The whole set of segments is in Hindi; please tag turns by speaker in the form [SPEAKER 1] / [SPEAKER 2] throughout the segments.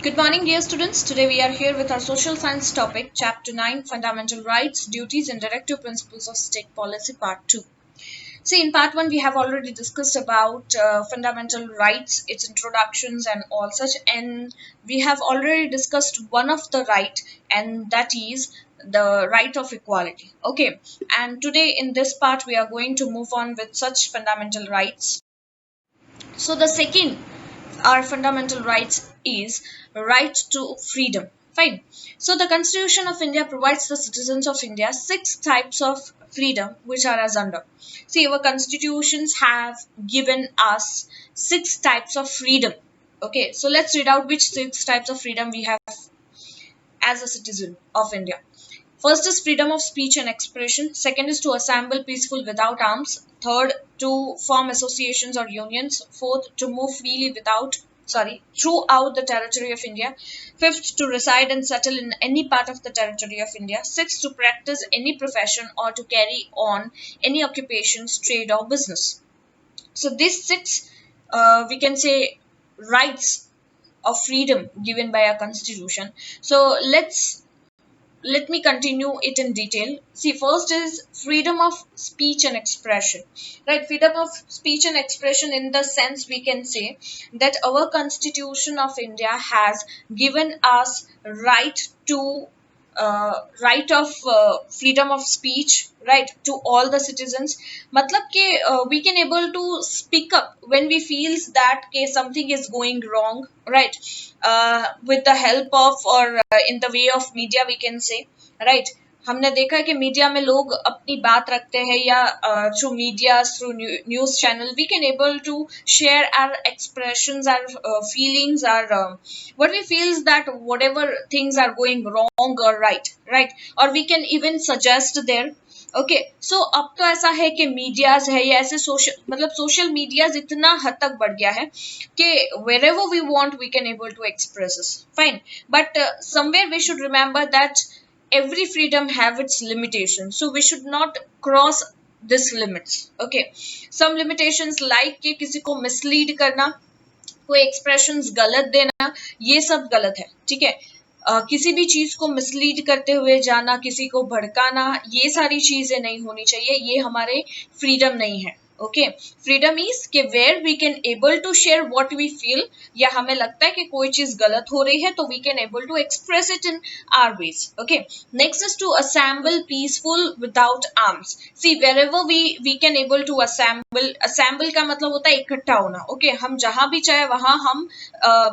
[SPEAKER 1] Good morning, dear students. Today we are here with our social science topic, Chapter 9, Fundamental Rights, Duties and Directive Principles of State Policy, Part 2. See, in Part 1, we have already discussed about fundamental rights, its introductions and all such, and we have already discussed one of the right, and that is the right of equality. Okay, and today in this part, we are going to move on with such fundamental rights. So the second our fundamental rights is right to freedom. Fine. So the Constitution of India provides the citizens of India six types of freedom which are as under. See, our constitutions have given us six types of freedom. Okay, so let's read out which six types of freedom we have as a citizen of India. First is freedom of speech and expression. Second is to assemble peaceful without arms. Third, to form associations or unions. Fourth, to move freely throughout the territory of India. Fifth, to reside and settle in any part of the territory of India. Sixth, to practice any profession or to carry on any occupations, trade or business. So these six, we can say, rights of freedom given by our constitution. So let me continue it in detail. See, first is freedom of speech and expression, right? Freedom of speech and expression, in the sense we can say that our Constitution of India has given us right of freedom of speech, right, to all the citizens. Matlab ke we can able to speak up when we feels that something is going wrong, right, with the help of or in the way of media we can say, right. हमने देखा है कि मीडिया में लोग अपनी बात रखते हैं या through media through news channel we can able to share our expressions our feelings our what we feels that whatever things are going wrong or right or we can even suggest there. Okay so अब तो ऐसा है कि मीडियाज है या ऐसे सोशल मीडियाज इतना हद तक बढ़ गया है कि wherever we want we can able to express this. Fine, but somewhere we should remember that every freedom have its limitations, so we should not cross this limits. Okay, some limitations like कि किसी को mislead करना, कोई एक्सप्रेशंस गलत देना, ये सब गलत है. ठीक है, किसी भी चीज को मिसलीड करते हुए जाना, किसी को भड़काना, ये सारी चीजें नहीं होनी चाहिए. ये हमारे फ्रीडम नहीं है. ओके, फ्रीडम इज के where we can able to share what we feel, या हमें लगता है कि कोई चीज गलत हो रही है तो we can able to express it in our ways. Okay, next is to assemble peaceful without arms. See, wherever we can able to assemble का मतलब होता है इकट्ठा होना. ओके, हम जहां भी चाहे वहां हम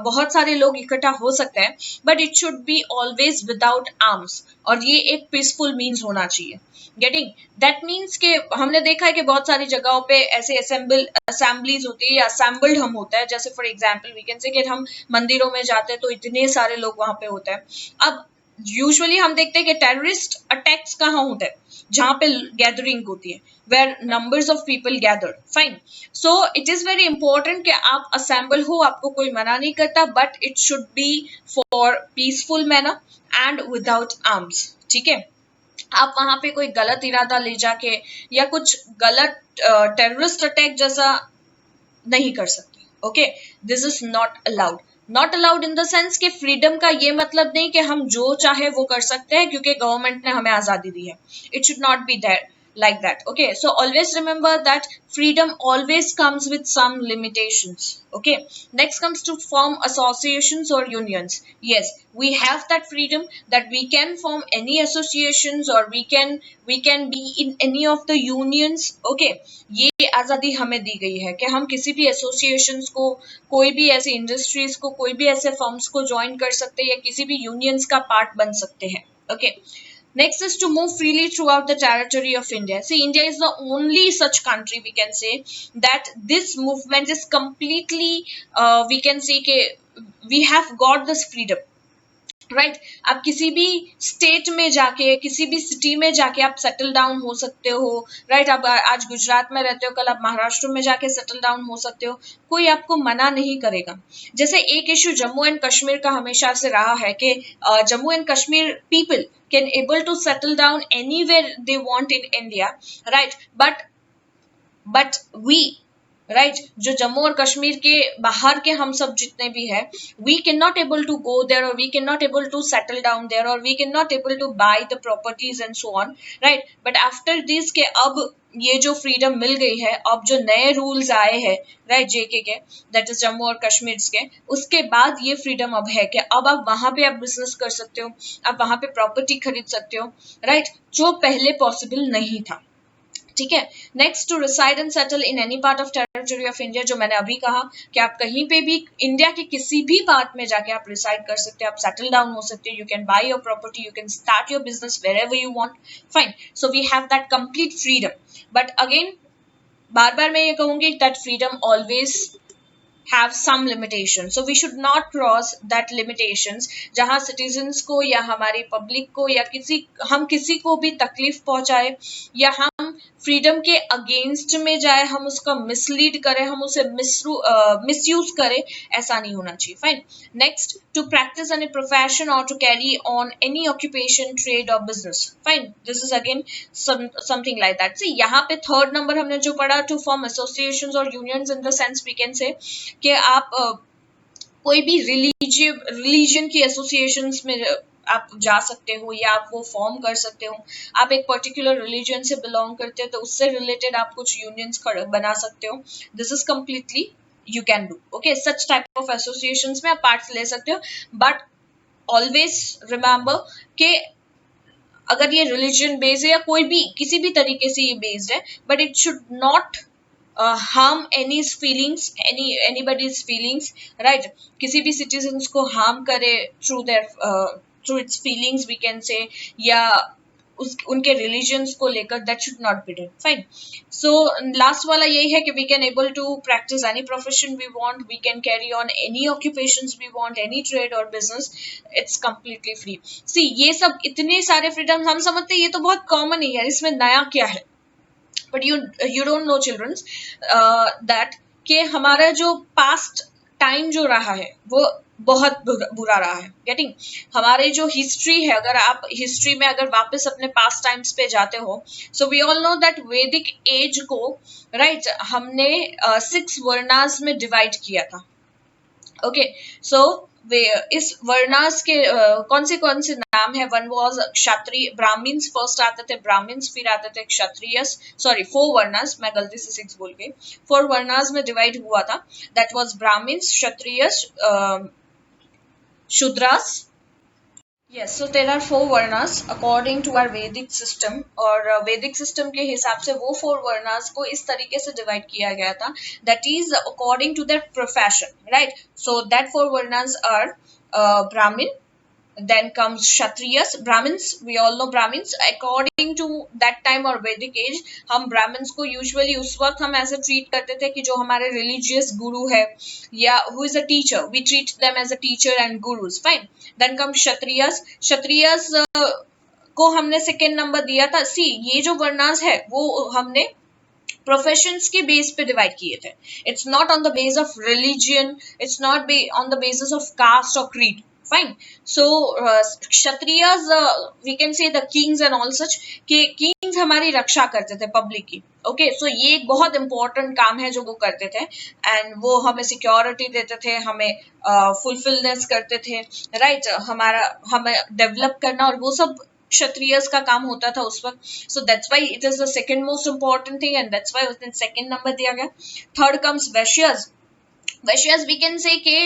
[SPEAKER 1] बहुत सारे लोग इकट्ठा हो सकते हैं, but it should be always without arms, और ये एक पीसफुल मीन्स होना चाहिए. गेटिंग दैट मीन्स के हमने देखा है कि बहुत सारी जगहों पे ऐसे असेंबलीज होती है या असेंबल्ड हम होता है. जैसे for example we can say कि हम मंदिरों में जाते हैं तो इतने सारे लोग वहां पे होते हैं. अब यूजुअली हम देखते हैं कि टेररिस्ट अटैक्स कहाँ होते हैं, जहां पे गैदरिंग होती है, where numbers of people gathered. Fine, so it is very important कि आप असेंबल हो, आपको कोई मना नहीं करता, but it should be for peaceful manner and without arms. ठीक है, आप वहां पे कोई गलत इरादा ले जाके या कुछ गलत टेररिस्ट अटैक जैसा नहीं कर सकते. Okay, this is not allowed in the sense कि फ्रीडम का ये मतलब नहीं कि हम जो चाहे वो कर सकते हैं क्योंकि गवर्नमेंट ने हमें आजादी दी है. It should not be there like that. Okay, so always remember that freedom always comes with some limitations. Okay, next comes to form associations or unions. Yes, we have that freedom that we can form any associations or we can be in any of the unions. Okay, ये आजादी हमें दी गई है कि हम किसी भी एसोसिएशंस को, कोई भी ऐसी इंडस्ट्रीज को, कोई भी ऐसे फर्म्स को ज्वाइन कर सकते हैं या किसी भी यूनियंस का पार्ट बन सकते हैं. Okay, next is to move freely throughout the territory of India. See, India is the only such country we can say that this movement is completely, we can say कि we have got this freedom. Right आप किसी भी स्टेट में जाके, किसी भी सिटी में जाके आप सेटल डाउन हो सकते हो. राइट, आप आज गुजरात में रहते हो, कल आप महाराष्ट्र में जाके सेटल डाउन हो सकते हो, कोई आपको मना नहीं करेगा. जैसे एक इश्यू जम्मू एंड कश्मीर का हमेशा से रहा है कि Jammu and Kashmir people can able to settle down anywhere they want in India, right, but we right जो जम्मू और कश्मीर के बाहर के हम सब जितने भी हैं, we can not able to go there और we can not able to settle down there और we can not able to buy the properties and so on, right. But after this के अब ये जो फ्रीडम मिल गई है, अब जो नए रूल्स आए हैं, राइट, जेके के, दैट इज जम्मू और कश्मीर के, उसके बाद ये फ्रीडम अब है कि अब आप वहां पे आप बिजनेस कर सकते हो, आप वहां पे प्रॉपर्टी खरीद सकते हो, राइट, जो पहले पॉसिबल नहीं था। ठीक है। Next, to reside and settle in any part of territory of India, जो मैंने अभी कहा कि आप कहीं पे भी इंडिया के किसी भी पार्ट में जाके आप रिसाइड कर सकते हो, आप सेटल डाउन हो सकते हो, you can buy your property, you can start your business where you want, fine. So we have that complete freedom. But again बार बार मैं ये कहूंगी that freedom always have some limitations, so we should not cross that limitations जहां citizens को या हमारी पब्लिक को या हम किसी को भी तकलीफ पहुंचाए या हम फ्रीडम के अगेंस्ट में जाए, हम उसका मिसलीड करें, हम उसे मिसयूज करें, ऐसा नहीं होना चाहिए। Fine. Next, to practice any profession और to carry on any occupation, trade और business, fine, this is again something like that. See यहाँ पे थर्ड नंबर हमने जो पढ़ा, टू फॉर्म एसोसिएशंस और unions, in the sense we can say कि आप कोई भी रिलीजन की एसोसिएशंस में आप जा सकते हो या आप वो फॉर्म कर सकते हो। आप एक पर्टिकुलर रिलीजन से बिलोंग करते हो तो उससे रिलेटेड आप कुछ यूनियंस बना सकते हो। This is completely you can do, okay, such type of associations में आप पार्ट्स ले सकते हो। बट ऑलवेज रिमेंबर कि अगर ये रिलीजन बेस्ड है या कोई भी किसी भी तरीके से ये बेस्ड है, but it should not harm any's feelings, anybody's feelings, right? किसी भी citizens को harm करे through their through its feelings we can say, या उनके religions को लेकर, that should not be done, fine। So last वाला यही है कि we can able to practice any profession we want, we can carry on any occupations we want, any trade or business, it's completely free। see ये सब इतने सारे freedom हम समझते हैं ये तो बहुत common ही है, इसमें नया क्या है, but you don't know childrens that कि हमारा जो पास्ट टाइम जो रहा है वो बहुत बुरा रहा है। गेटिंग, हमारे जो हिस्ट्री है, अगर आप हिस्ट्री में अगर वापस अपने पास्ट टाइम्स पे जाते हो, so we all know that Vedic age को, राइट, हमने 6 वर्णास में डिवाइड किया था। ओके, सो वे इस वर्णास के कौन से नाम है? One was Kshatriya, Brahmins first आते थे, ब्राह्मण्स फिर आते थे क्षत्रिय, सॉरी 4 वर्णास, मैं गलती से 6 बोल गई, 4 वर्णास में डिवाइड हुआ था। That was Brahmins, Kshatriya, Shudras. Yes, so there are 4 varnas according to our Vedic system, और वैदिक सिस्टम के हिसाब से वो 4 वर्णास को इस तरीके से डिवाइड किया गया था, that is according to their profession, right? So that 4 varnas are Brahmin, then comes Kshatriyas, Brahmins, we all know Brahmins, according to that time और Vedic age, हम Brahmins को usually उस वक्त हम ऐसे treat करते थे कि जो हमारे religious guru है या who is a teacher, we treat them as a teacher and gurus, fine। then comes Kshatriyas, Kshatriyas को हमने second number दिया था। see ये जो वर्णास है वो हमने प्रोफेशंस के बेस पे डिवाइड किए थे, it's not on the base of religion, it's not on the basis of caste और creed, fine. So Kshatriyas we can say the kings and all such, के किंग्स हमारी रक्षा करते थे पब्लिक की, ओके। सो ये एक बहुत इंपॉर्टेंट काम है जो वो करते थे, एंड वो हमें सिक्योरिटी देते थे, हमें फुलफिलनेस करते थे, राइट, हमें डेवलप करना, और वो सब क्षत्रियस का काम होता था उस वक्त। So that's why it is the second most important thing, and that's why उसने सेकंड नंबर दिया गया। Third comes Vaishyas. Vaishyas we can say के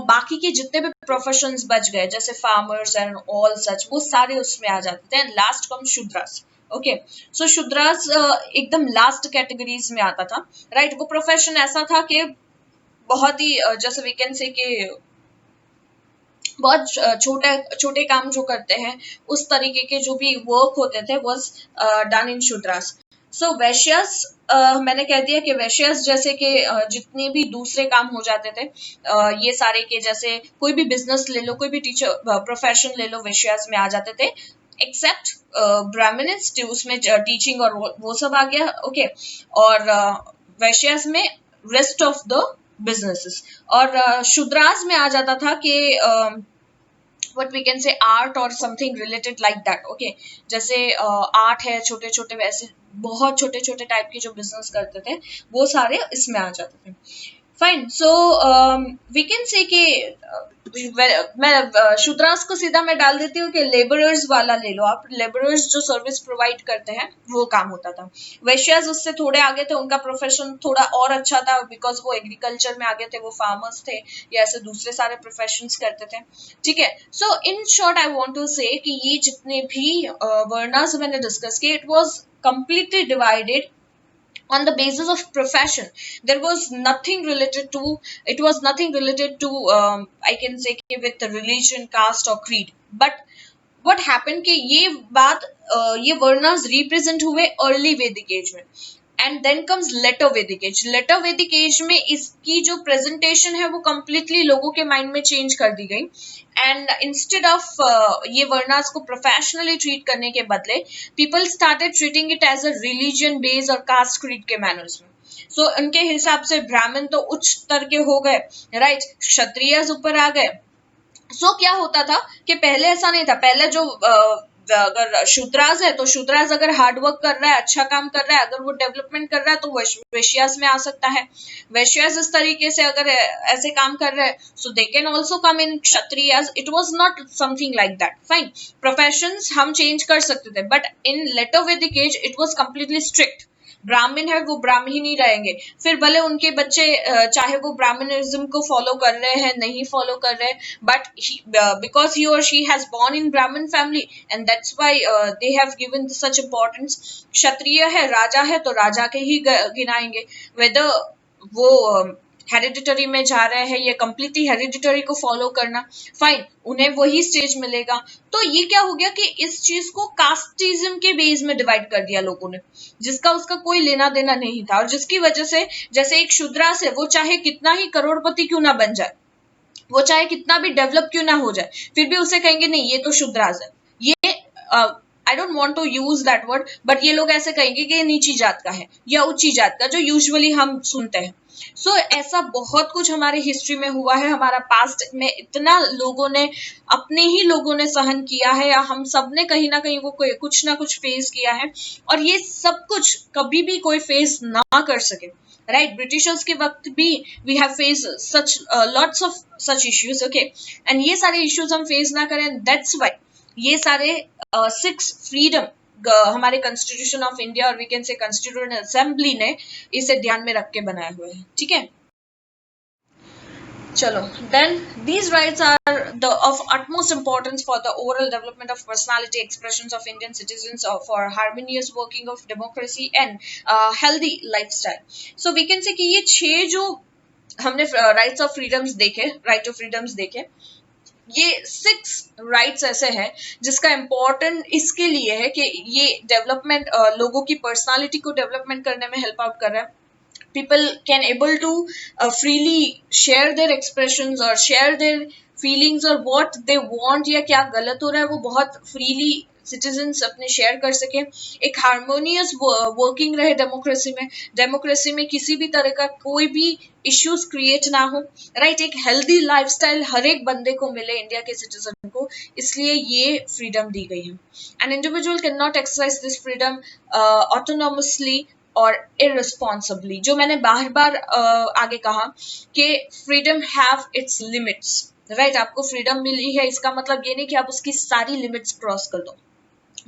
[SPEAKER 1] बाकी के जितने भी प्रोफेशंस बच गए, जैसे फार्मर्स एंड ऑल सच, वो सारे उसमें आ जाते थे। And last comes Shudras, okay. So Shudras एकदम लास्ट कैटेगरीज में आता था, राइट। वो प्रोफेशन ऐसा था कि बहुत ही जैसे वी कैन से के बहुत छोटे काम जो करते हैं उस तरीके के जो भी वर्क होते थे वाज डन इन शूद्रास। सो वैश्यस, मैंने कह दिया कि वैश्यस जैसे कि जितने भी दूसरे काम हो जाते थे ये सारे के, जैसे कोई भी बिजनेस ले लो, कोई भी टीचर प्रोफेशन ले लो, वैश्यस में आ जाते थे, एक्सेप्ट ब्राह्मणिस्ट, उसमें टीचिंग और वो सब आ गया, ओके। और वैश्यस में रेस्ट ऑफ द बिजनेसेस, और शूद्रास में आ जाता था कि what we can say art or something related like that. Okay, जैसे आर्ट है, छोटे छोटे वैसे बहुत छोटे छोटे टाइप के जो बिजनेस करते थे वो सारे इसमें आ जाते थे. Fine. So we can say कि मैं शूद्रास को सीधा मैं डाल देती हूँ कि लेबरर्स वाला ले लो आप. लेबरर्स जो सर्विस प्रोवाइड करते हैं वो काम होता था. वैश्याज उससे थोड़े आगे थे, उनका प्रोफेशन थोड़ा और अच्छा था बिकॉज वो एग्रीकल्चर में आगे थे, वो फार्मर्स थे या ऐसे दूसरे सारे प्रोफेशंस करते थे. ठीक है. So in short I want to say कि ये जितने भी वर्णास मैंने डिस्कस किए, it was completely divided on the basis of profession. There was nothing related to, it was nothing related to I can say with religion, caste or creed. But what happened कि ये बात ये वर्णास रिप्रेजेंट हुए अर्ली वैदिक एज में. And then comes later Vedic as. Letter Vedic as में इसकी जो प्रेजेंटेशन है वो कंप्लीटली लोगों के माइंड में चेंज कर दी गई. एंड इंस्टेड ऑफ ये वर्णास को प्रोफेशनली ट्रीट करने के बदले people started treating it as a religion based और कास्ट क्रीड के मैनर्स में. सो उनके हिसाब से ब्राह्मण तो उच्च स्तर के हो गए, राइट, क्षत्रिय ऊपर आ गए. सो क्या होता था कि पहले ऐसा नहीं था. पहले जो अगर शूद्रास है तो शूद्रास अगर हार्ड वर्क कर रहा है, अच्छा काम कर रहा है, अगर वो डेवलपमेंट कर रहा है तो वैश्यास में आ सकता है. वैश्यास इस तरीके से अगर ऐसे काम कर रहे हैं so they can also come in Kshatriyas. It was not something like that. Fine. Professions हम चेंज कर सकते थे but in later Vedic age it was completely strict. Brahmin है वो ब्राह्मण ही रहेंगे. फिर भले उनके बच्चे चाहे वो ब्राह्मणिज्म को फॉलो कर रहे हैं, नहीं फॉलो कर रहे, बट बिकॉज ही और she has born in Brahmin family and that's why they have given such importance. Kshatriya है, राजा है तो राजा के ही गिनाएंगे. वेदर वो हेरिडिटरी में जा रहे हैं या कंप्लीटली हेरिडिटरी को फॉलो करना, फाइन, उन्हें वही स्टेज मिलेगा. तो ये क्या हो गया कि इस चीज को कास्टिज्म के बेस में डिवाइड कर दिया लोगों ने, जिसका उसका कोई लेना देना नहीं था. और जिसकी वजह से जैसे एक शूद्रास है वो चाहे कितना ही करोड़पति क्यों ना बन जाए, वो चाहे कितना भी डेवलप क्यों ना हो जाए, फिर भी उसे कहेंगे नहीं ये तो शूद्रास है. ये I don't want to use that word but ये लोग ऐसे कहेंगे कि ये नीची जात का है या ऊंची जात का, जो यूजुअली हम सुनते हैं. सो ऐसा बहुत कुछ हमारे हिस्ट्री में हुआ है. हमारा पास्ट में इतना लोगों ने, अपने ही लोगों ने सहन किया है, या हम सब ने कहीं ना कहीं वो कुछ ना कुछ फेस किया है. और ये सब कुछ कभी भी कोई फेस ना कर सके, राइट. ब्रिटिशर्स के वक्त भी we have face such lots of such issues. Okay, and ये सारे इश्यूज हम फेस ना करें, दैट्स व्हाई ये सारे 6 फ्रीडम हमारे कॉन्स्टिट्यूशन ऑफ इंडिया और we can say constituent assembly ने इसे ध्यान में रख के बनाए हुए हैं. ठीक है, चलो. Then these rights are the of utmost importance for the overall development of personality expressions of Indian citizens for harmonious working of democracy and healthy lifestyle. So we can say कि ये 6 जो हमने राइट्स ऑफ फ्रीडम्स देखे, राइट ऑफ फ्रीडम्स देखे, ये 6 राइट्स ऐसे हैं जिसका इम्पोर्टेंट इसके लिए है कि ये डेवलपमेंट लोगों की पर्सनालिटी को डेवलपमेंट करने में हेल्प आउट कर रहा है. people can able to freely share their expressions or share their feelings और what they want या क्या गलत हो रहा है वो बहुत freely सिटीजन्स अपने शेयर कर सके. एक हार्मोनियस वर्किंग रहे डेमोक्रेसी में, डेमोक्रेसी में किसी भी तरह का कोई भी इश्यूज क्रिएट ना हो, राइट. एक हेल्दी लाइफस्टाइल हर एक बंदे को मिले, इंडिया के सिटीजन को, इसलिए ये फ्रीडम दी गई है. An individual can not exercise this freedom autonomously और इररिस्पॉन्सिबली. जो मैंने बार बार आगे कहा कि freedom have it's limits, right. आपको फ्रीडम मिली है इसका मतलब ये नहीं कि आप उसकी सारी लिमिट्स क्रॉस कर दो.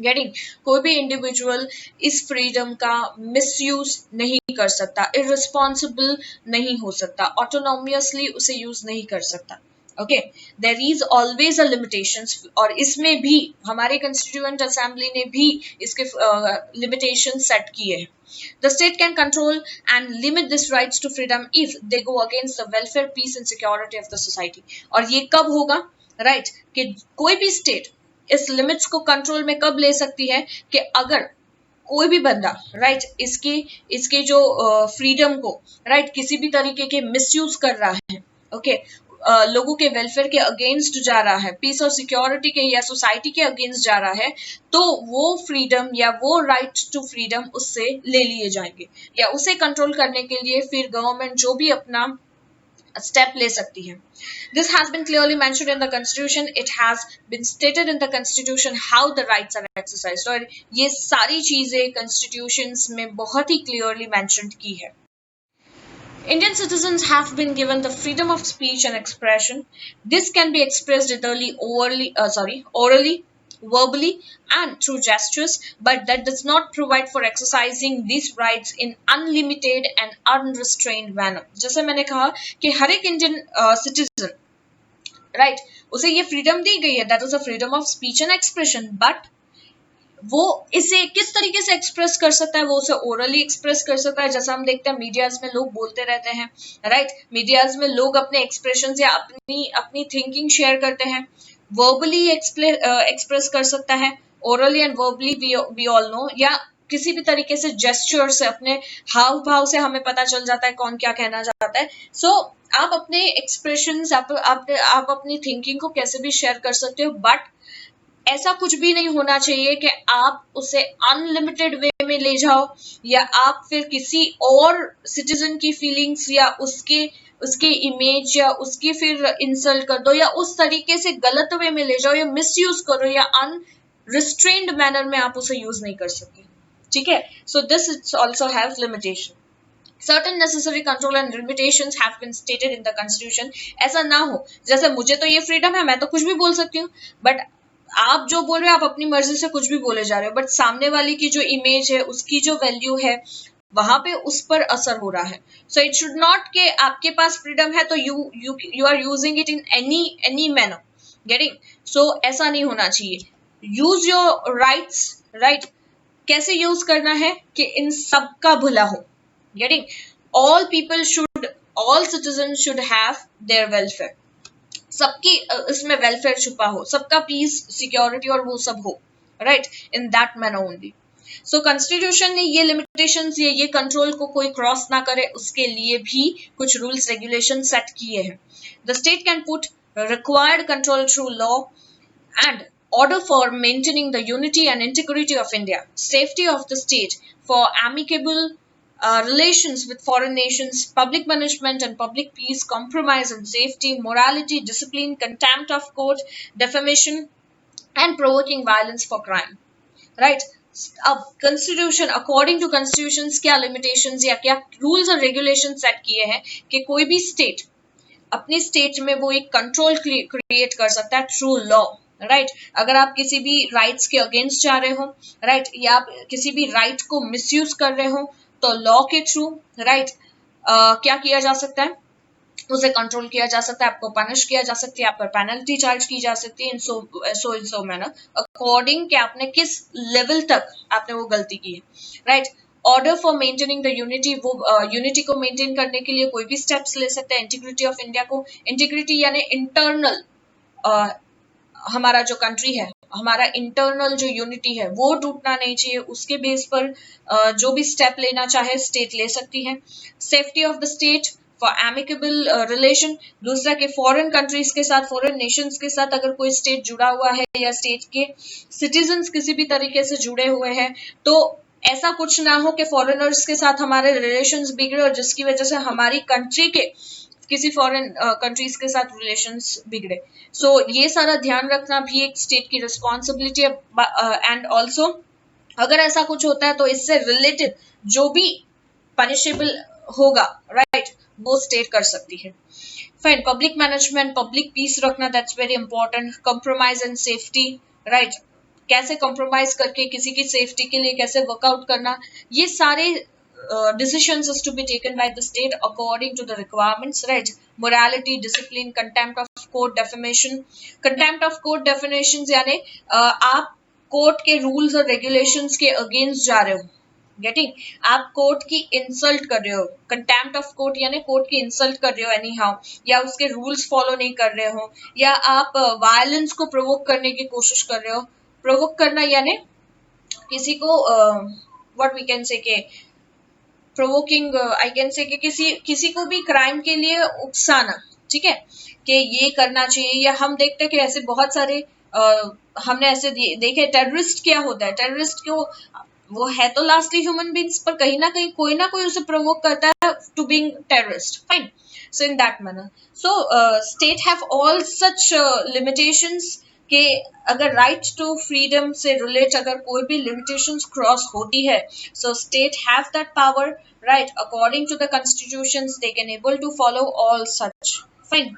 [SPEAKER 1] गेटिंग, कोई भी इंडिविजुअल इस फ्रीडम का मिसयूज नहीं कर सकता, इररिस्पॉन्सिबल नहीं हो सकता, ऑटोनोमियसली उसे यूज नहीं कर सकता. Okay, there is always a limitations. और इसमें भी हमारे कंस्टिट्यूएंट असेंबली ने भी इसके लिमिटेशन सेट किए हैं. The state can control and limit these rights to freedom if they go against the welfare, peace and security of the society. और ये कब होगा, राइट, कि कोई भी स्टेट इस लिमिट्स को कंट्रोल में कब ले सकती है कि अगर कोई भी बंदा, राइट, इसके जो फ्रीडम को, राइट, किसी भी तरीके के मिसयूज कर रहा है, ओके, लोगों के वेलफेयर के अगेंस्ट जा रहा है, पीस और सिक्योरिटी के या सोसाइटी के अगेंस्ट जा रहा है, तो वो फ्रीडम या वो राइट टू फ्रीडम उससे ले लिए जाएंगे. या उसे कंट्रोल करने के लिए फिर गवर्नमेंट जो भी अपना स्टेप ले सकती है. This has been clearly mentioned in the constitution. It has been stated in the constitution how the rights are exercised. और ये सारी चीजें constitutions में बहुत ही clearly mentioned की है. Indian citizens have been given the freedom of speech and expression. This can be expressed orally, verbally, and through gestures, but that does not provide for exercising these rights in unlimited and unrestrained manner. जैसे मैंने कहा कि हर एक Indian citizen, right, उसे ये freedom दी गई है, that is a freedom of speech and expression, but वो इसे किस तरीके से एक्सप्रेस कर सकता है, वो उसे ओरली एक्सप्रेस कर सकता है. जैसा हम देखते हैं मीडियाज में लोग बोलते रहते हैं, राइट. मीडियाज में लोग अपने एक्सप्रेशंस या अपनी थिंकिंग शेयर करते हैं. वर्बली एक्सप्रेस कर सकता है, orally and verbally we all know, या किसी भी तरीके से जेस्चर से, अपने हाव भाव से हमें पता चल जाता है कौन क्या कहना चाहता है. सो आप अपने एक्सप्रेशंस, आप अपनी थिंकिंग को कैसे भी शेयर कर सकते हो, बट ऐसा कुछ भी नहीं होना चाहिए कि आप उसे अनलिमिटेड वे में ले जाओ, या आप फिर किसी और सिटीजन की फीलिंग्स या उसके इमेज या उसकी फिर इंसल्ट कर दो, या उस तरीके से गलत वे में ले जाओ, या मिसयूज करो, या अनरिस्ट्रेन्ड मैनर में आप उसे यूज नहीं कर सकते. ठीक है. So this it's also have limitation. Certain necessary control and limitations have been stated in the constitution. ऐसा ना हो जैसे मुझे तो ये फ्रीडम है, मैं तो कुछ भी बोल सकती हूँ, बट आप जो बोल रहे हो आप अपनी मर्जी से कुछ भी बोले जा रहे हो, बट सामने वाली की जो इमेज है, उसकी जो वैल्यू है, वहां पे उस पर असर हो रहा है. सो इट शुड नॉट के आपके पास फ्रीडम है तो you are using it in any manner. Getting. So ऐसा नहीं होना चाहिए. Use your rights, right. कैसे यूज करना है कि इन सबका भला हो. Getting. All citizens should have their welfare. सबकी इसमें वेलफेयर छुपा हो, सबका पीस, सिक्योरिटी और वो सब हो, right, in that manner only. So constitution ने ये लिमिटेशंस, ये कंट्रोल को कोई क्रॉस ना करे, उसके लिए भी कुछ रूल्स रेगुलेशन सेट किए हैं. The state can put required control through law and order for maintaining the unity and integrity of India, safety of the state, for amicable relations with foreign nations, public management and public peace, compromise and safety, morality, discipline, contempt of court, defamation, and provoking violence for crime. Right? अब constitution, according to constitutions, क्या limitations या क्या rules और regulations set किए हैं कि कोई भी state अपनी स्टेट में वो एक कंट्रोल क्रिएट कर सकता है थ्रू लॉ. राइट. अगर आप किसी भी राइट्स के अगेंस्ट जा रहे हो, राइट, या आप किसी भी राइट को मिसयूज कर रहे हो, तो लॉ के थ्रू, राइट, क्या किया जा सकता है, उसे कंट्रोल किया जा सकता है, आपको पनिश किया जा सकती है, आप पर पेनल्टी चार्ज की जा सकती है, इन सो मैनर अकॉर्डिंग कि आपने किस लेवल तक आपने वो गलती की है. Right. Order for maintaining the unity, वो यूनिटी को मेंटेन करने के लिए कोई भी स्टेप्स ले सकते हैं. इंटीग्रिटी ऑफ इंडिया को, इंटीग्रिटी यानी इंटरनल, हमारा जो कंट्री है, हमारा इंटरनल जो यूनिटी है वो टूटना नहीं चाहिए. उसके बेस पर जो भी स्टेप लेना चाहे स्टेट ले सकती है. Safety of the state for amicable relation, दूसरा के फॉरेन कंट्रीज के साथ, फॉरेन नेशंस के साथ अगर कोई स्टेट जुड़ा हुआ है या स्टेट के सिटीजन्स किसी भी तरीके से जुड़े हुए हैं, तो ऐसा कुछ ना हो कि फॉरेनर्स के साथ हमारे रिलेशंस बिगड़े और जिसकी वजह से हमारी कंट्री के किसी फॉरेन कंट्रीज के साथ रिलेशंस बिगड़े. सो ये सारा ध्यान रखना भी एक स्टेट की रिस्पॉन्सिबिलिटी है. एंड ऑल्सो अगर ऐसा कुछ होता है तो इससे रिलेटेड जो भी पनिशेबल होगा, राइट, वो स्टेट कर सकती है. Fine. Public management, public peace रखना, that's very important. Compromise and safety, right, कैसे कंप्रोमाइज करके किसी की सेफ्टी के लिए कैसे वर्कआउट करना, ये सारे decisions is to be taken by the state according to the requirements. Right. Morality, discipline, contempt of court, defamation. Contempt of court, defamations यानी आप कोर्ट के रूल्स और रेगुलेशंस के अगेंस्ट जा रहे हो. गेटिंग. आप कोर्ट की इंसल्ट कर रहे हो. कंटेम्प्ट ऑफ कोर्ट यानी कोर्ट की इंसल्ट कर रहे हो एनी हाउ, या उसके रूल्स फॉलो नहीं कर रहे हो, या आप वायलेंस को प्रोवोक करने की कोशिश कर रहे हो. प्रोवोक करना यानी किसी को व्हाट वी कैन से के प्रोवोकिंग, आई कैन से कि किसी को भी क्राइम के लिए उकसाना. ठीक है, कि ये करना चाहिए. या हम देखते हैं कि ऐसे बहुत सारे हमने ऐसे देखे. टेररिस्ट क्या होता है, टेररिस्ट को वो है तो लास्टली ह्यूमन बींग्स, पर कहीं ना कहीं कोई ना कोई उसे प्रोवोक करता है to being terrorist. Fine. So in that manner, so state have all such limitations कि अगर राइट टू फ्रीडम से रिलेट अगर कोई भी लिमिटेशंस क्रॉस होती है, so state have that power, right? According to the constitutions they can able to follow all such. Fine.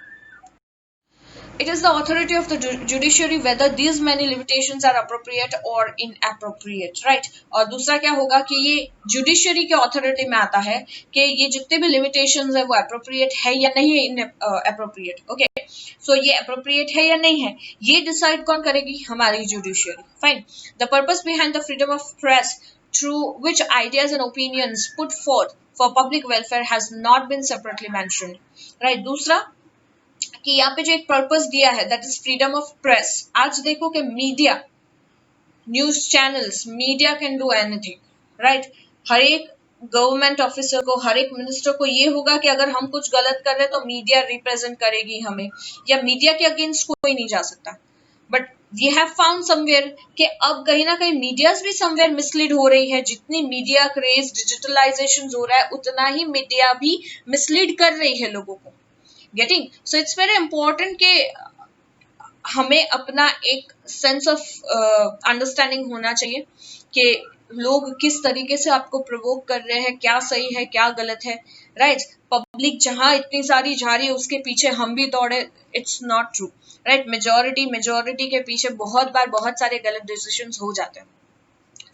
[SPEAKER 1] It is the authority of the judiciary whether these many limitations are appropriate or inappropriate, right? और दूसरा क्या होगा कि ये जुडिशरी के अथॉरिटी में आता है कि ये जितने भी limitations है वो appropriate है या नहीं है appropriate. ओके, सो ये appropriate है या नहीं है, ये डिसाइड कौन करेगी? हमारी judiciary. Fine. The purpose behind the freedom of press through which ideas and opinions put forth for public welfare has not been separately mentioned, right? दूसरा कि यहाँ पे जो एक पर्पस दिया है that is freedom of press. आज देखो कि media, news channels, media can do anything, right? हर एक गवर्नमेंट ऑफिसर को, हर एक मिनिस्टर को ये होगा कि अगर हम कुछ गलत कर रहे हैं तो मीडिया रिप्रेजेंट करेगी हमें, या मीडिया के अगेंस्ट कोई नहीं जा सकता. But we have found somewhere कि अब कहीं ना कहीं मीडियाज भी समवेयर मिसलीड हो रही है. जितनी मीडिया क्रेज, डिजिटलाइजेशन हो रहा है, उतना ही मीडिया भी मिसलीड कर रही है लोगों को. Getting, so it's very important कि हमें अपना एक सेंस ऑफ अंडरस्टैंडिंग होना चाहिए कि लोग किस तरीके से आपको प्रोवोक कर रहे हैं, क्या सही है क्या गलत है, राइट? पब्लिक जहां इतनी सारी जा रही है उसके पीछे हम भी दौड़े, it's not true, right? Majority के पीछे बहुत बार बहुत सारे गलत डिसीजंस हो जाते हैं.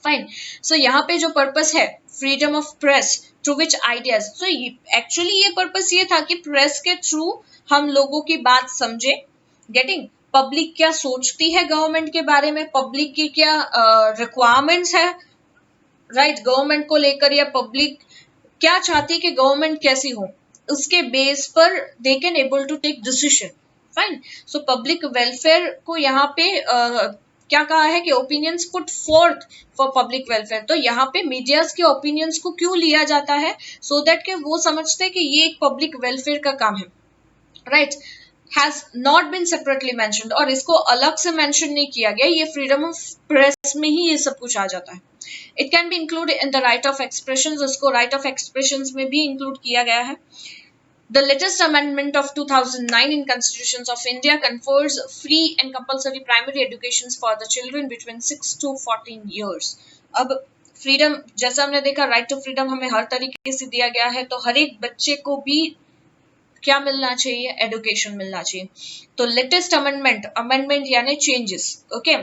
[SPEAKER 1] फाइन. सो यहाँ पे जो पर्पस है freedom of press through which ideas, so actually ये पर्पस ये था कि प्रेस के थ्रू हम लोगों की बात समझे. गेटिंग, पब्लिक क्या सोचती है गवर्नमेंट के बारे में, पब्लिक की क्या रिक्वायरमेंट्स है, राइट? गवर्नमेंट को लेकर, या पब्लिक क्या चाहती है कि गवर्नमेंट कैसी हो, उसके बेस पर they can able to take decision. Fine. So public welfare को यहाँ पे क्या कहा है कि opinions put forth for public welfare. तो यहाँ पे मीडियाज के ओपिनियंस को क्यों लिया जाता है? सो दैट के वो समझते हैं कि ये एक पब्लिक वेलफेयर का काम है, right? Has not been separately mentioned, और इसको अलग से मेंशन नहीं किया गया, ये फ्रीडम ऑफ प्रेस में ही ये सब कुछ आ जाता है. It can be include in the right of expression, उसको राइट ऑफ एक्सप्रेशन में भी इंक्लूड किया गया है. The latest amendment of 2009 in Constitution of India confers free and compulsory primary education for the children between 6 to 14 years. अब फ्रीडम, जैसा हमने देखा, राइट टू फ्रीडम हमें हर तरीके से दिया गया है, तो हर एक बच्चे को भी क्या मिलना चाहिए? एडुकेशन मिलना चाहिए. तो लेटेस्ट अमेंडमेंट यानी चेंजेस, ओके,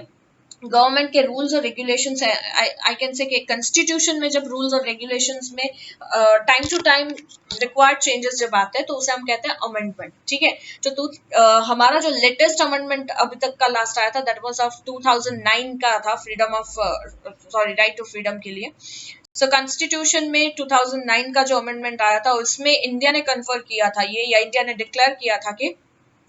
[SPEAKER 1] गवर्नमेंट के रूल्स और रेगुलेशंस है. आई कैन से कि कॉन्स्टिट्यूशन में जब रूल्स और रेगुलेशंस में time to time required changes जब आते हैं तो उसे हम कहते हैं अमेंडमेंट. ठीक है, तो हमारा जो लेटेस्ट अमेंडमेंट अभी तक का लास्ट आया था दैट वाज ऑफ 2009 का था, freedom of right to freedom के लिए. सो कॉन्स्टिट्यूशन में 2009 का जो अमेंडमेंट आया था उसमें इंडिया ने कन्फर किया था ये, या इंडिया ने डिक्लेयर किया था कि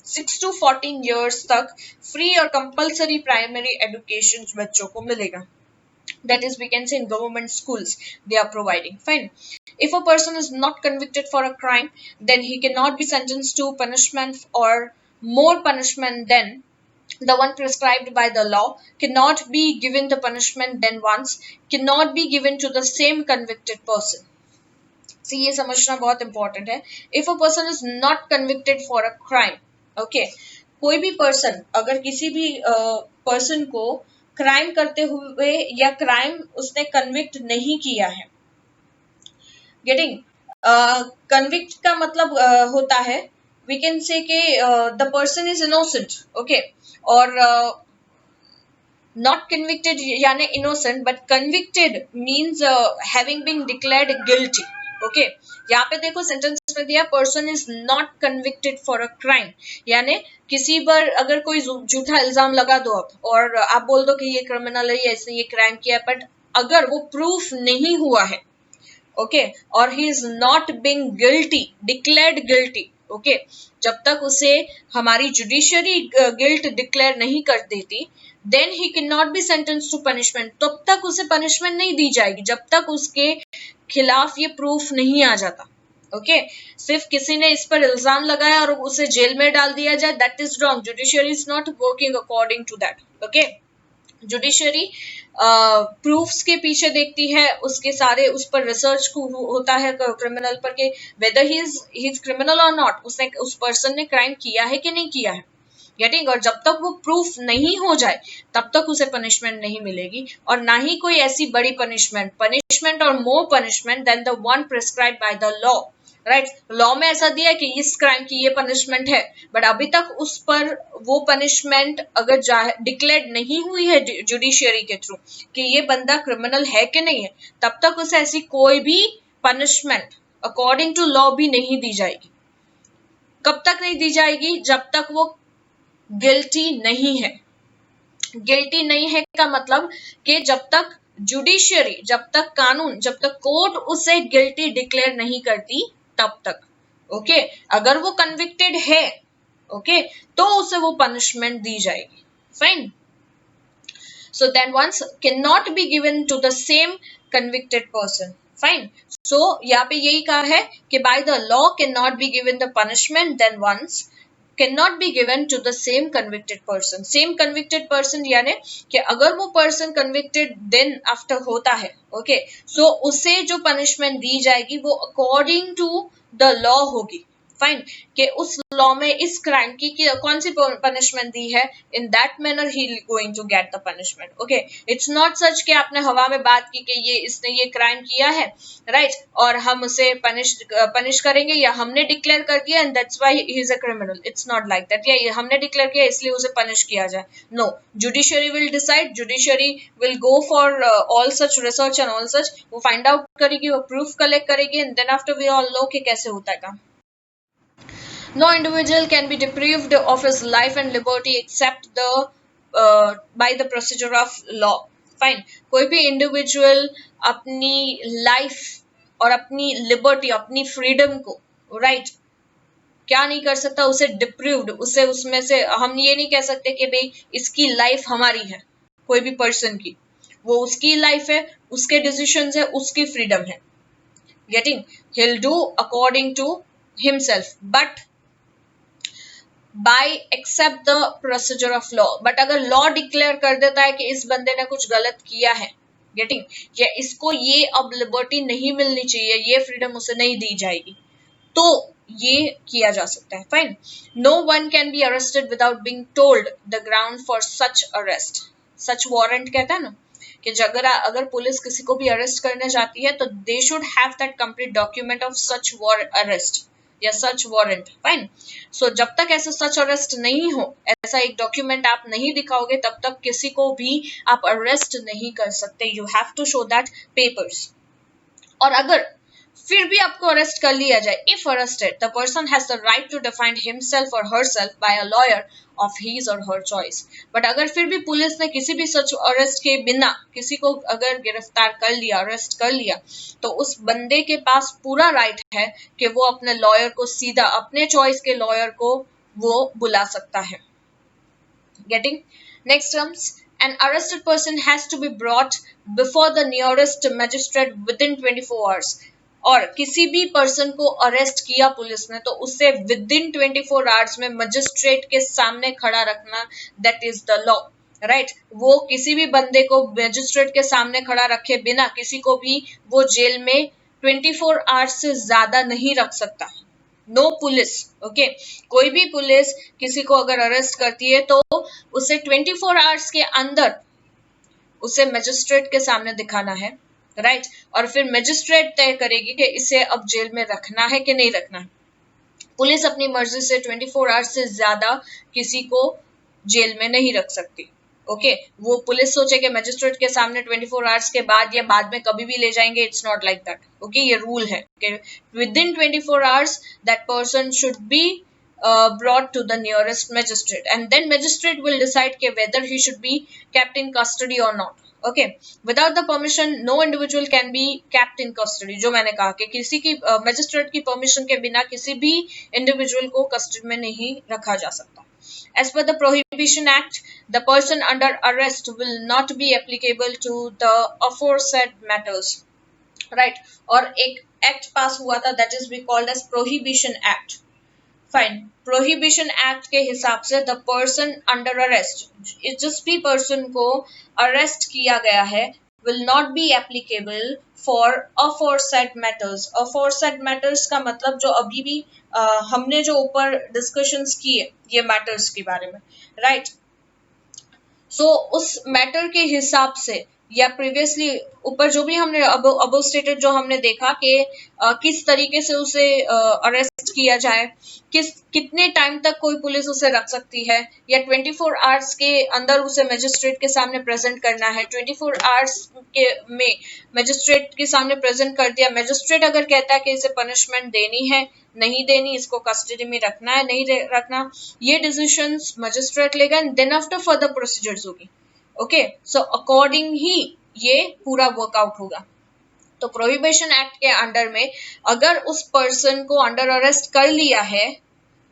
[SPEAKER 1] 6 to 14 years तक फ्री और कंपल्सरी प्राइमरी एजुकेशन बच्चों को मिलेगा. That is, we can say in government schools they are providing. Fine. If a person is not convicted for a crime, then he cannot be sentenced to punishment or more punishment than the one prescribed by the law, cannot be given the punishment than once, cannot be given to the same convicted person. See, ये समझना बहुत important है. If a person is not convicted for a crime, okay, कोई भी पर्सन अगर किसी भी पर्सन को क्राइम करते हुए या क्राइम उसने कन्विक्ट नहीं किया है, गेटिंग, कन्विक्ट का मतलब होता है वी कैन से कि the person is innocent, okay, और नॉट कन्विक्टेड यानी innocent, but convicted means having been declared guilty. Okay, यहाँ पे देखो सेंटेंस में दिया person is not convicted for a crime, यानी किसी पर अगर कोई झूठा इल्जाम लगा दो आप और आप बोल दो कि ये क्रिमिनल है या इसने ये क्राइम किया, बट अगर वो प्रूफ नहीं हुआ है, ओके, और he is not being guilty, declared guilty, okay, जब तक उसे हमारी जुडिशरी गिल्ट डिक्लेयर नहीं कर देती, then he can not be sentence to punishment, तब तक उसे पनिशमेंट नहीं दी जाएगी जब तक उसके खिलाफ ये प्रूफ नहीं आ जाता. ओके, सिर्फ किसी ने इस पर इल्जाम लगाया और उसे जेल में डाल दिया जाए, that is wrong. Judiciary is not working according to that. Okay, judiciary proofs के पीछे देखती है, उसके सारे उस पर रिसर्च होता है क्रिमिनल पर के वेदर ही इज क्रिमिनल और नॉट, उसने उस पर्सन ने क्राइम किया है कि नहीं किया है। गेटिंग? और जब तक वो प्रूफ नहीं हो जाए तब तक उसे पनिशमेंट नहीं मिलेगी, और ना ही कोई ऐसी बड़ी पनिशमेंट और more punishment than the one prescribe by the law, right? Law में ऐसा दिया है कि इस क्राइम की ये पनिशमेंट है, बट अभी तक उस पर वो पनिशमेंट अगर डिक्लेयर नहीं हुई है जुडिशियरी के थ्रू कि ये बंदा क्रिमिनल है कि नहीं है, तब तक उसे ऐसी कोई भी पनिशमेंट अकॉर्डिंग टू लॉ भी नहीं दी जाएगी। कब तक नहीं दी जाएगी? जब तक वो गिल्टी नहीं है। गिल्टी नहीं है का मतलब कि जब तक जुडिशियरी, जब तक कानून, जब तक कोर्ट उसे गिल्टी डिक्लेयर नहीं करती तब तक। ओके, अगर वो कन्विक्टेड है, ओके, तो उसे वो पनिशमेंट दी जाएगी। Fine. So then ones cannot be given to the same convicted person. Fine. So यहाँ पे यही कहा है कि by the law cannot be given the punishment, then ones cannot be given to the same convicted person. Same convicted person यानी कि अगर वो person convicted then after होता है, okay, so उसे जो punishment दी जाएगी वो according to the law होगी। फाइन, कि उस लॉ में इस क्राइम की कौन सी पनिशमेंट दी है, in that manner he going to get the punishment. Okay, it's not such कि आपने हवा में बात की कि ये इसने ये क्राइम किया है, राइट, और हम उसे पनिश करेंगे, या हमने डिक्लेयर कर दिया and that's why he is a criminal. It's not like that, या ये हमने डिक्लेयर किया इसलिए उसे पनिश किया जाए। No, judiciary will decide, judiciary will go for all such research and all such, वो फाइंड आउट करेगी, वो प्रूफ कलेक्ट करेगी, and then after we all know कि कैसे होता है काम। No individual can be deprived of his life and liberty except by the procedure of law. Fine. कोई भी इंडिविजुअल अपनी लाइफ और अपनी लिबर्टी, अपनी फ्रीडम को, राइट, क्या नहीं कर सकता, उसे डिप्रीव्ड, उसे उसमें से हम ये नहीं कह सकते कि भाई इसकी लाइफ हमारी है, कोई भी पर्सन की, वो उसकी लाइफ है, उसके डिसीजंस है, उसकी फ्रीडम है। Getting? he'll do according to himself but by except the procedure of law. But अगर लॉ डिक्लेयर कर देता है कि इस बंदे ने कुछ गलत किया है, गेटिंग, या इसको ये अब लिबर्टी नहीं मिलनी चाहिए, ये फ्रीडम उसे नहीं दी जाएगी, तो ये किया जा सकता है। Fine. No one can be arrested without being told the ground for such arrest. Such warrant कहता है ना कि अगर पुलिस किसी को भी अरेस्ट करने जाती है तो they should have that complete document of such arrest या सच वारंट। फाइन। सो जब तक ऐसा सच अरेस्ट नहीं हो, ऐसा एक डॉक्यूमेंट आप नहीं दिखाओगे, तब तक किसी को भी आप अरेस्ट नहीं कर सकते। You have to show that papers. और अगर फिर भी आपको अरेस्ट कर लिया जाए, if arrested the person has the right to define himself और herself by a lawyer of his और हर चॉइस। बट अगर फिर भी पुलिस ने किसी भी सच अरेस्ट के बिना किसी को अगर गिरफ्तार कर लिया, अरेस्ट कर लिया, तो उस बंदे के पास पूरा राइट है कि वो अपने लॉयर को सीधा, अपने चॉइस के लॉयर को वो बुला सकता है। Getting? Next comes, an arrested person has to be brought before the nearest magistrate within 24 hours. और किसी भी पर्सन को अरेस्ट किया पुलिस ने तो उसे विदिन 24 आवर्स में मजिस्ट्रेट के सामने खड़ा रखना, that is the law, right. वो किसी भी बंदे को मजिस्ट्रेट के सामने खड़ा रखे बिना किसी को भी वो जेल में 24 आवर्स से ज्यादा नहीं रख सकता। नो पुलिस, ओके, कोई भी पुलिस किसी को अगर अरेस्ट करती है तो उसे 24 आवर्स के अंदर उसे मजिस्ट्रेट के सामने दिखाना है, राइट, और फिर मजिस्ट्रेट तय करेगी कि इसे अब जेल में रखना है कि नहीं रखना है। पुलिस अपनी मर्जी से 24 आवर्स से ज्यादा किसी को जेल में नहीं रख सकती। ओके, वो पुलिस सोचे कि मजिस्ट्रेट के सामने 24 आवर्स के बाद या बाद में कभी भी ले जाएंगे, it's not like that. Okay, ये रूल है कि within 24 hours that person should be brought to the nearest magistrate and then magistrate will decide कि whether he should be kept in custody or not. Okay, without the permission no individual can be kept in custody. जो मैंने कहा कि किसी की magistrate की permission के बिना किसी भी individual को custody में नहीं रखा जा सकता। As per the Prohibition Act, the person under arrest will not be applicable to the aforesaid matters. Right? और एक act pass हुआ था that is we called as Prohibition Act. Fine, prohibition act के हिसाब से द पर्सन अंडर अरेस्ट, जिस भी पर्सन को अरेस्ट किया गया है, will not be applicable for aforesaid matters. Aforesaid matters का मतलब जो अभी भी हमने जो ऊपर डिस्कशंस किए ये मैटर्स के बारे में, राइट। सो उस मैटर के हिसाब से या प्रीवियसली ऊपर जो भी हमने अबो स्टेटेड जो हमने देखा कि किस तरीके से उसे अरेस्ट किया जाए, कितने टाइम तक कोई पुलिस उसे रख सकती है, या 24 आवर्स के अंदर उसे मजिस्ट्रेट के सामने प्रेजेंट करना है। 24 आवर्स के में मजिस्ट्रेट के सामने प्रेजेंट कर दिया, मजिस्ट्रेट अगर कहता है कि इसे पनिशमेंट देनी है, नहीं देनी, इसको कस्टडी में रखना है, नहीं रखना, ये डिसीजंस मजिस्ट्रेट लेगा and then after further procedures होगी। ओके, सो अकॉर्डिंग ही ये पूरा वर्कआउट होगा। तो प्रोहिबिशन एक्ट के अंडर में अगर उस पर्सन को अंडर अरेस्ट कर लिया है,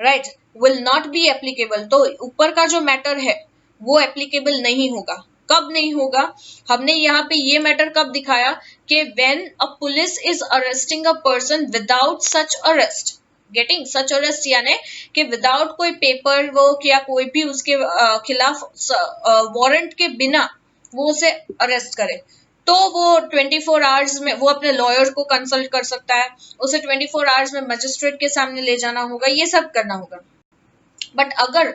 [SPEAKER 1] right, will not be applicable, तो ऊपर का जो मैटर है वो एप्लीकेबल नहीं होगा। कब नहीं होगा? हमने यहाँ पे ये मैटर कब दिखाया कि when a police is arresting a person without such arrest, getting such arrest यानी कि विदाउट कोई पेपर वर्क या कोई भी उसके खिलाफ वारंट के बिना वो उसे अरेस्ट करे, तो वो 24 आवर्स में वो अपने लॉयर को कंसल्ट कर सकता है, उसे 24 आवर्स में मजिस्ट्रेट के सामने ले जाना होगा, ये सब करना होगा। बट अगर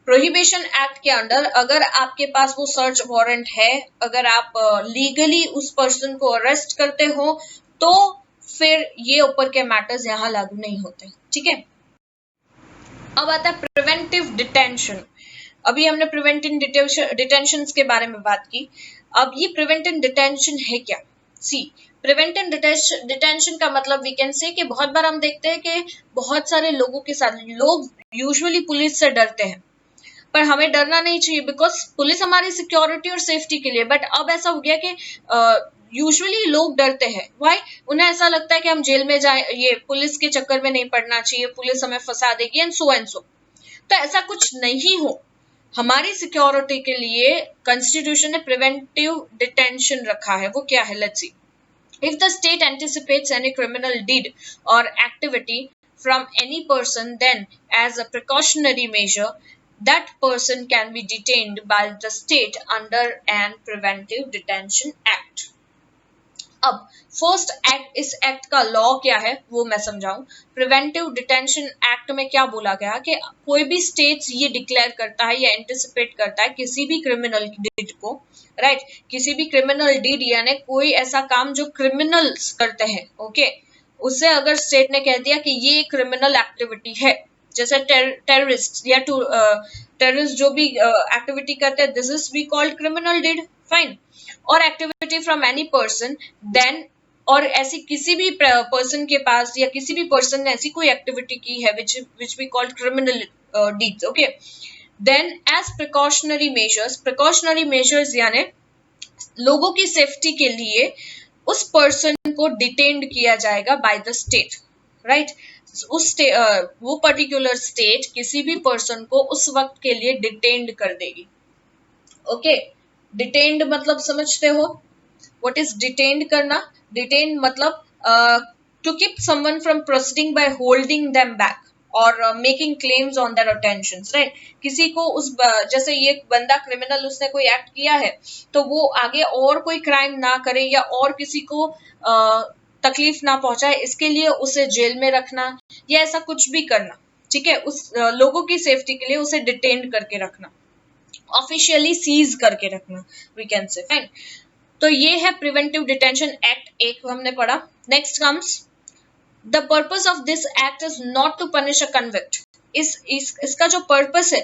[SPEAKER 1] प्रोहिबिशन एक्ट के अंडर अगर आपके पास वो सर्च वारंट है, अगर आप लीगली उस पर्सन को अरेस्ट करते हो, तो फिर ये ऊपर के मैटर्स यहाँ लागू नहीं होते, ठीक है। अब आता है प्रिवेंटिव डिटेंशन। अभी हमने प्रिवेंटिव डिटेंशन के बारे में बात की, अब ये प्रिवेंटिव डिटेंशन है क्या? सी, प्रिवेंटिव डिटेंशन का मतलब वी कैन से कि बहुत बार हम देखते हैं कि बहुत सारे लोगों के साथ, लोग यूजुअली पुलिस से डरते हैं, पर हमें डरना नहीं चाहिए बिकॉज पुलिस हमारी सिक्योरिटी और सेफ्टी के लिए। बट अब ऐसा हो गया कि यूजुअली लोग डरते हैं, वाई, उन्हें ऐसा लगता है कि हम जेल में जाए, ये पुलिस के चक्कर में नहीं पड़ना चाहिए, पुलिस हमें फंसा देगी एंड सो एंड सो। तो ऐसा कुछ नहीं हो, हमारी सिक्योरिटी के लिए कॉन्स्टिट्यूशन ने प्रिवेंटिव डिटेंशन रखा है। वो क्या है? Let's see. If the state anticipates any criminal deed or activity from any person, then as a precautionary measure, that person can be detained by the state under an preventive detention act. अब फर्स्ट एक्ट, इस एक्ट का लॉ क्या है वो मैं समझाऊं। प्रिवेंटिव डिटेंशन एक्ट में क्या बोला गया कि कोई भी स्टेट ये डिक्लेयर करता है या एंटिसिपेट करता है किसी भी क्रिमिनल डीड को, राइट, किसी भी क्रिमिनल डीड यानी कोई ऐसा काम जो क्रिमिनल्स करते हैं, ओके, उसे अगर स्टेट ने कह दिया कि ये क्रिमिनल एक्टिविटी है, जैसे टेररिस्ट या टेररिस्ट जो भी एक्टिविटी करते हैं, this is be called criminal deed, fine, और activity from any person, then, और ऐसी किसी भी पर्सन के पास या किसी भी पर्सन ने ऐसी कोई एक्टिविटी की है which we called criminal deeds, okay, then as precautionary measures यानी लोगों की सेफ्टी के लिए उस पर्सन को डिटेन्ड किया जाएगा बाय द स्टेट, राइट। वो पर्टिकुलर स्टेट किसी भी पर्सन को उस वक्त के लिए डिटेन्ड कर देगी, ओके। डिटेन्ड मतलब समझते हो? व्हाट इज डिटेन्ड करना? डिटेन्ड मतलब to keep someone from proceeding by holding them back और making claims on their attentions, right. किसी को उस जैसे ये बंदा क्रिमिनल, उसने कोई एक्ट किया है तो वो आगे और कोई क्राइम ना करे या और किसी को तकलीफ ना पहुंचाए, इसके लिए उसे जेल में रखना या ऐसा कुछ भी करना, ठीक है, उस लोगों की सेफ्टी के लिए उसे डिटेन्ड करके रखना, ऑफिशियली सीज करके रखना, वी कैन से, फाइन। तो ये है प्रिवेंटिव डिटेंशन एक्ट, एक हमने पढ़ा। Next comes the purpose of this act is not to punish a convict. इसका जो पर्पस है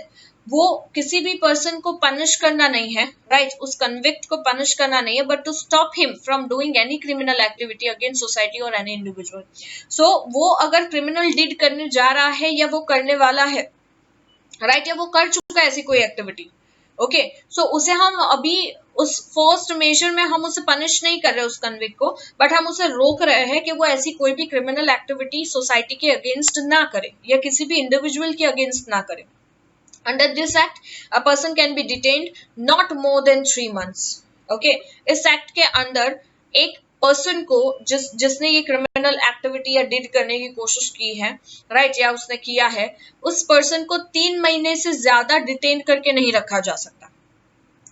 [SPEAKER 1] वो किसी भी पर्सन को पनिश करना नहीं है, राइट, उस कन्विक्ट को पनिश करना नहीं है, but to stop him from doing any criminal activity against society और एनी इंडिविजुअल। सो वो अगर क्रिमिनल डीड करने जा रहा है या वो करने वाला है, राइट, या वो कर चुका है ऐसी कोई एक्टिविटी, ओके, सो उसे हम अभी उस फर्स्ट मेजर में हम उसे पनिश नहीं कर रहे उस कन्विक्ट को, बट हम उसे रोक रहे हैं कि वो ऐसी कोई भी क्रिमिनल एक्टिविटी सोसाइटी के अगेंस्ट ना करे या किसी भी इंडिविजुअल के अगेंस्ट ना करे। Under this act a person can be detained not more than 3 months, okay. इस एक्ट के अंदर एक पर्सन को जिसने ये क्रिमिनल एक्टिविटी या डिड करने की कोशिश की है, राइट, या उसने किया है, उस पर्सन को 3 महीने से ज्यादा डिटेन करके नहीं रखा जा सकता।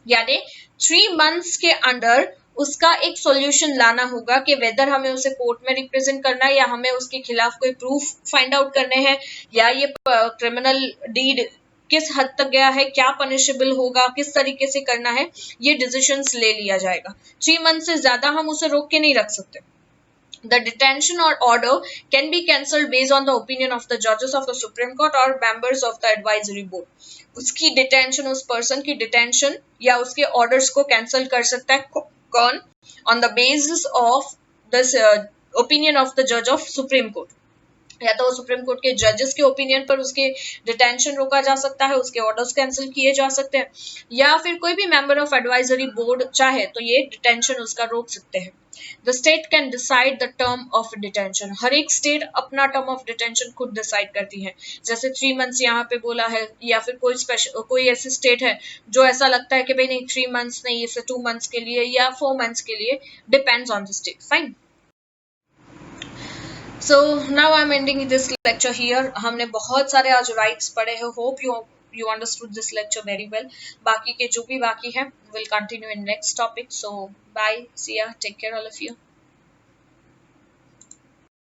[SPEAKER 1] यानी 3 मंथ्स के अंडर उसका एक सॉल्यूशन लाना होगा कि वेदर हमें उसे कोर्ट में रिप्रेजेंट करना है या हमें उसके खिलाफ कोई प्रूफ फाइंड आउट करने हैं, या ये क्रिमिनल डीड किस हद तक गया है, क्या पनिशेबल होगा, किस तरीके से करना है, ये डिसीजंस ले लिया जाएगा। 3 मंथ से ज्यादा हम उसे रोक के नहीं रख सकते। The detention or order can be cancelled based on the opinion of the judges of the Supreme Court or members of the advisory board. उसकी डिटेंशन, उस पर्सन की डिटेंशन या उसके ऑर्डर्स को कैंसिल कर सकता है कौन? On the basis of this opinion of the जज ऑफ सुप्रीम कोर्ट। या तो सुप्रीम कोर्ट के जजेस के ओपिनियन पर उसके डिटेंशन रोका जा सकता है, उसके ऑर्डर्स कैंसिल किए जा सकते हैं, या फिर कोई भी मेंबर ऑफ एडवाइजरी बोर्ड चाहे तो ये डिटेंशन उसका रोक सकते हैं। The state can decide the term of detention. हर एक स्टेट अपना टर्म ऑफ डिटेंशन खुद डिसाइड करती है। जैसे 3 मंथ्स यहाँ पे बोला है, या फिर कोई ऐसी स्टेट है जो ऐसा लगता है कि भाई नहीं 3 मंथ्स नहीं, इसे 2 मंथ्स के लिए या 4 मंथ्स के लिए, depends on the state. Fine. So now I'm ending this lecture here. हमने बहुत सारे आज राइट्स पढ़े हैं. Hope you understood this lecture very well. बाकी के जो भी बाकी है, we'll continue in next topic. So bye, see ya, take care all of you.